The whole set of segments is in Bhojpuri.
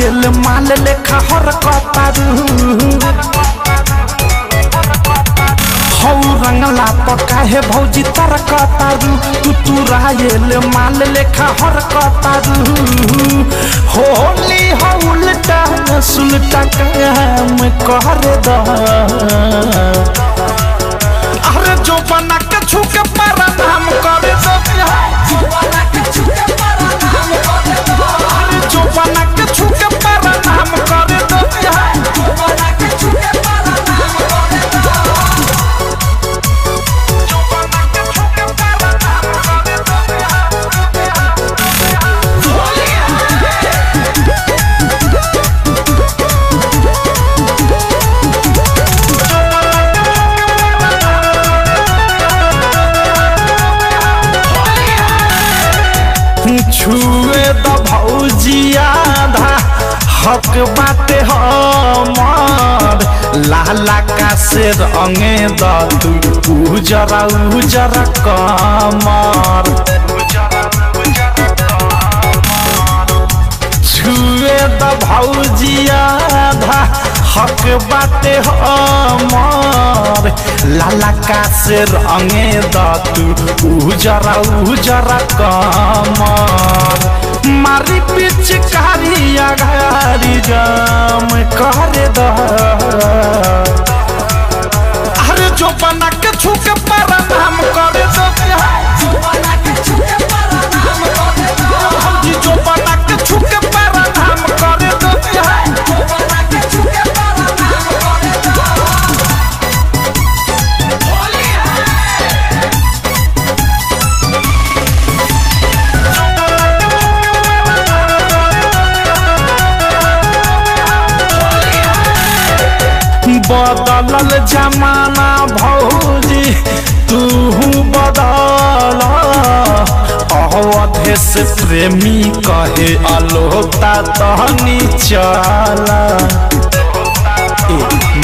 तुरायल माल लेखा हर कतारू हौ रंगला पका है भौजी तर कतारू तू तुरायल माल लेखा हर कतारू होली हो उल्टा सुलटा काम कर द अरे जो बना के छुके पारा नाम कर दो अरे जो बना के छुके पारा नाम कर दो छुए द भौजिया आधा हक बाटे हमर लाला का से रंगे द तू उजरा उजरा कमर छुए द भौजिया आधा हक बाटे हमर लाला का से रंगे द तू उजरा उजरा कमर मारी पिचकारी आघारी जाम कर द अरे जो बना के छुके पारा नाम कर दो जो बना के छुके पारा नाम कर दो बदलल जमाना भौजी तू बदल अवधे से प्रेमी कहे अलोता तहनी चला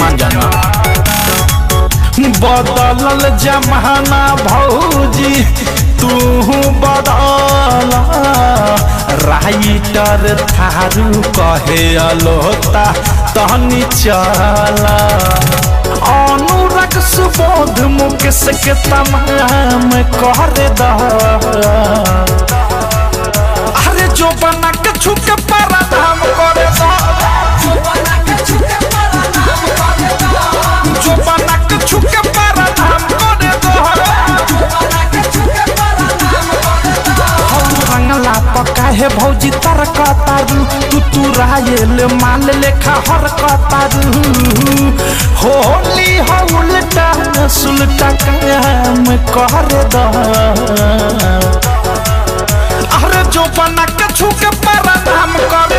मान जाना बदलल जमाना भौजी तू बदल राइटर थारू कहे अलोता तहनी चला अनुराग सुबोध मुकेश के तमाम कर द अरे जो बना के छुके पारा नाम कर द जो बना के छुके पारा नाम कर रंगला पका है भौजी तर कतारू तू तुरायल माल लेखा हर कतारू होली हो उल्टा सुलटा काम कर द अरे जो बना के छुके पारा नाम कर